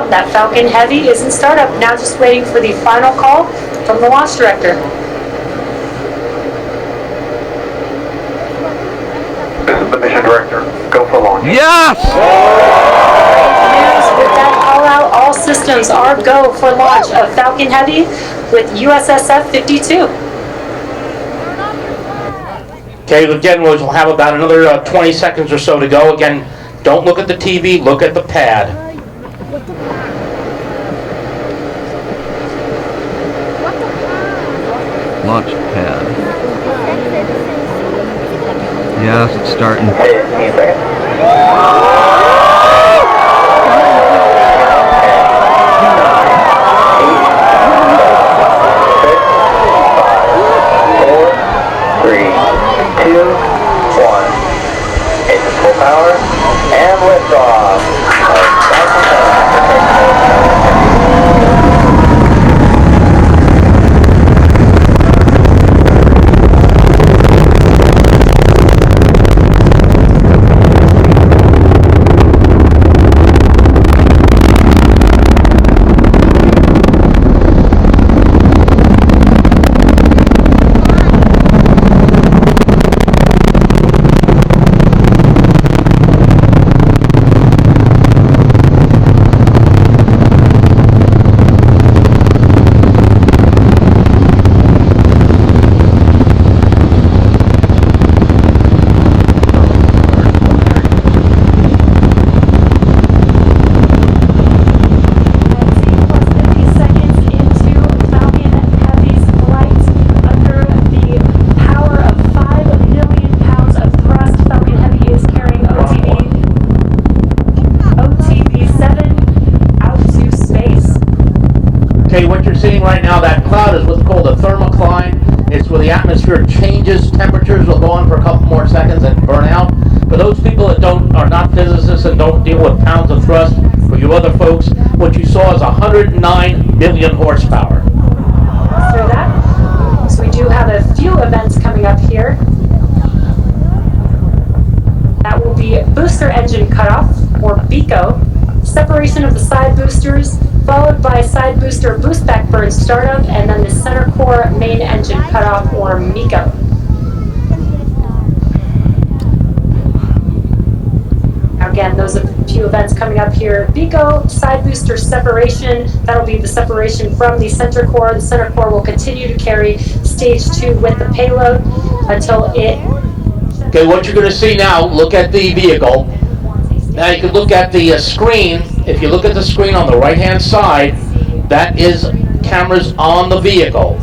now, that Falcon Heavy is in startup. Now just waiting for the final call from the launch director. This is the mission director. Go for launch. Yes! With that call out, all systems are go for launch of Falcon Heavy with USSF 52. Okay, again, we'll have about another 20 seconds or so to go. Again, don't look at the TV, look at the pad. Launch pad. Yes, it's starting. Full power and liftoff. Okay, what you're seeing right now, that cloud is what's called a thermocline. It's where the atmosphere changes, temperatures will go on for a couple more seconds and burn out. For those people that are not physicists and don't deal with pounds of thrust, for you other folks, what you saw is 109 million horsepower. Through that. So we do have a few events coming up here. That will be booster engine cutoff, or BECO, separation of the side boosters, followed by side booster boost back burn startup, and then the center core main engine cutoff, or MECO. Again, those are a few events coming up here. BECO, side booster separation, that'll be the separation from the center core. The center core will continue to carry stage 2 with the payload until it... Okay, what you're going to see now, look at the vehicle. Now you can look at the screen. If you look at the screen on the right-hand side, that is cameras on the vehicle.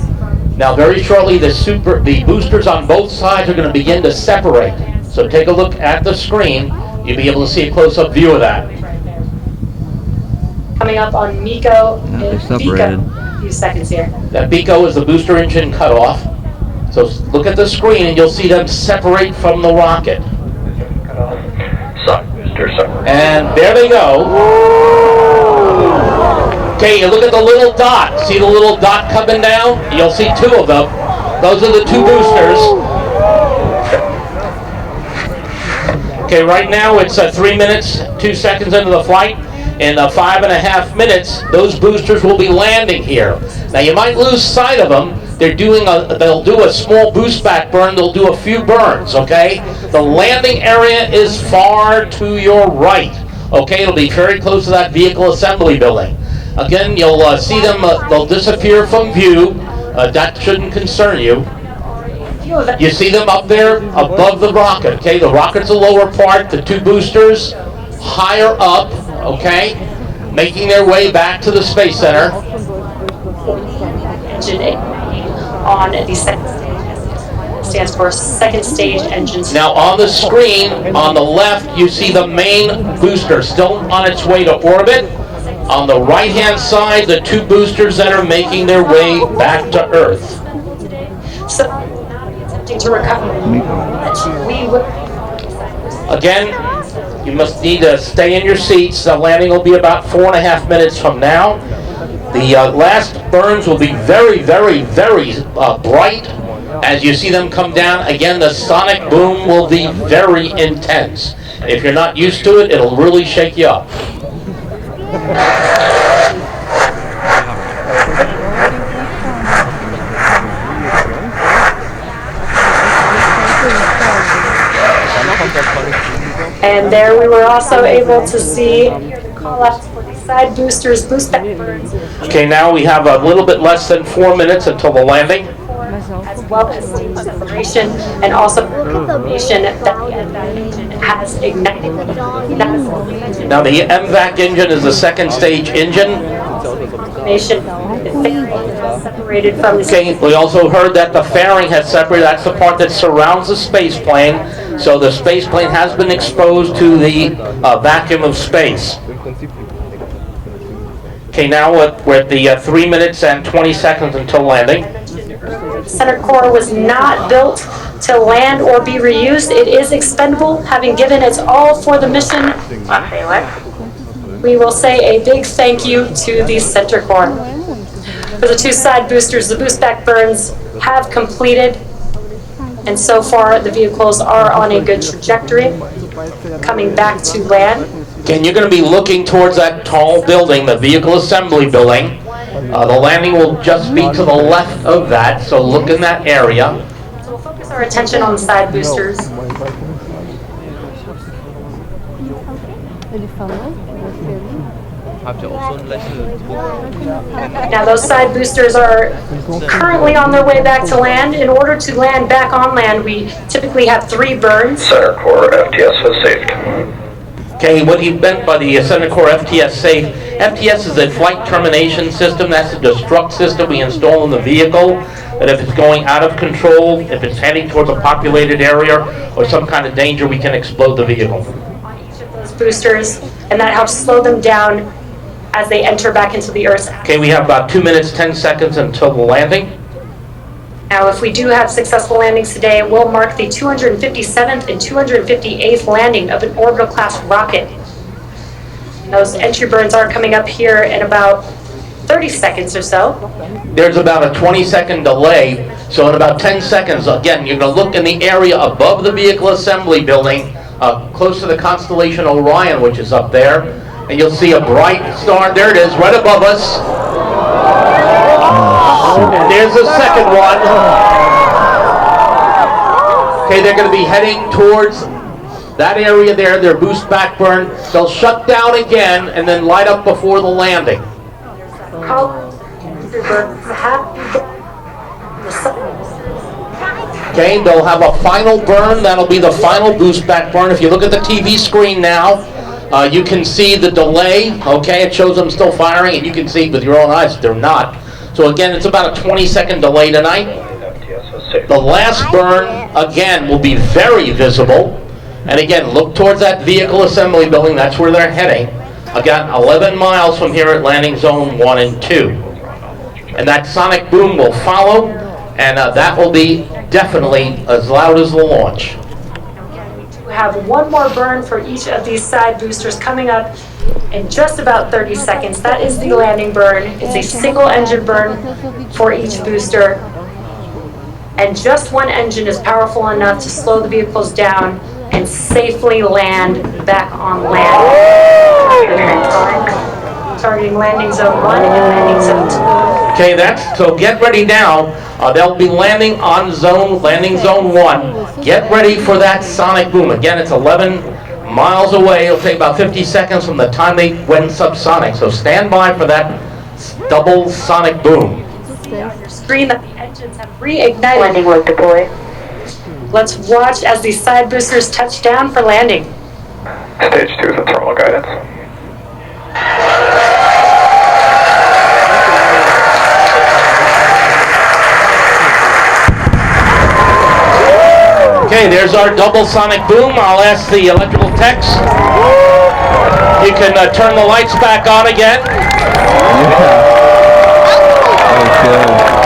Now very shortly, the boosters on both sides are going to begin to separate. So take a look at the screen. You'll be able to see a close-up view of that. Coming up on MECO, They're separated. a few seconds here. That BECO is the booster engine cutoff. So look at the screen and you'll see them separate from the rocket. And there they go. Okay, you look at the little dot. See the little dot coming down? You'll see 2 of them. Those are the 2 boosters. Okay, right now it's 3 minutes, 2 seconds into the flight. In 5.5 minutes, those boosters will be landing here. Now you might lose sight of them. They'll do a small boost back burn. They'll do a few burns, okay? The landing area is far to your right, okay? It'll be very close to that vehicle assembly building. Again, you'll see them, they'll disappear from view. That shouldn't concern you. You see them up there above the rocket, okay? The rocket's the lower part, the 2 boosters higher up, okay? Making their way back to the Space Center. Engine on the second stage, stands for second stage engines. Now on the screen, on the left, you see the main booster still on its way to orbit. On the right-hand side, the 2 boosters that are making their way back to Earth. So, attempting to recover. Again, you must need to stay in your seats. The landing will be about 4.5 minutes from now. The last burns will be very, very, very bright as you see them come down. Again, the sonic boom will be very intense. If you're not used to it, it'll really shake you up. And there we were also able to see call outs for the side boosters, boost back burns, Okay, now we have a little bit less than 4 minutes until the landing. as well as stage separation, and also confirmation that the MVAC engine has ignited. Now the MVAC engine is the second stage engine. Confirmation is separated from the Okay, we also heard that the fairing has separated. That's the part that surrounds the space plane. So the space plane has been exposed to the vacuum of space. Okay, now we're at the 3 minutes and 20 seconds until landing. center core was not built to land or be reused. It is expendable, having given its all for the mission. We will say a big thank you to the center core. For the two side boosters, the boost back burns have completed, and so far the vehicles are on a good trajectory, coming back to land. Okay, and you're going to be looking towards that tall building, the vehicle assembly building. The landing will just be to the left of that, so look in that area. So we'll focus our attention on the side boosters. Now those side boosters are currently on their way back to land. In order to land back on land, we typically have 3 burns. Center core FTS has saved. Okay, what he meant by the Center Core FTS safe, FTS is a flight termination system. That's a destruct system we install in the vehicle. That if it's going out of control, if it's heading towards a populated area or some kind of danger, we can explode the vehicle. On each of those boosters, and that helps slow them down as they enter back into the Earth's atmosphere. Okay, we have about 2 minutes, 10 seconds until the landing. Now, if we do have successful landings today, it will mark the 257th and 258th landing of an orbital class rocket. And those entry burns are coming up here in about 30 seconds or so. There's about a 20-second delay, so in about 10 seconds, again, you're going to look in the area above the vehicle assembly building, close to the constellation Orion, which is up there, and you'll see a bright star. There it is, right above us. And there's the second one. Okay, they're going to be heading towards that area there, their boost back burn. They'll shut down again and then light up before the landing. Okay, they'll have a final burn. That'll be the final boost back burn. If you look at the TV screen now, you can see the delay. Okay, it shows them still firing, and you can see with your own eyes they're not. So again, it's about a 20-second delay tonight. The last burn, again, will be very visible. And again, look towards that vehicle assembly building. That's where they're heading. Again, 11 miles from here at landing zone 1 and 2. And that sonic boom will follow, and that will be definitely as loud as the launch. We have one more burn for each of these side boosters coming up in just about 30 seconds. That is the landing burn. It's a single engine burn for each booster. And just one engine is powerful enough to slow the vehicles down and safely land back on land. Targeting landing zone 1 and landing zone 2. Okay, so get ready now. They'll be landing on landing zone 1. Get ready for that sonic boom. Again, it's 11 miles away. It'll take about 50 seconds from the time they went subsonic. So stand by for that double sonic boom. Screen that the engines have reignited. Landing was deployed. Let's watch as these side boosters touch down for landing. Stage 2 is the thermal guidance. Okay, there's our double sonic boom. I'll ask the electrical techs. You can turn the lights back on again. Yeah. Okay.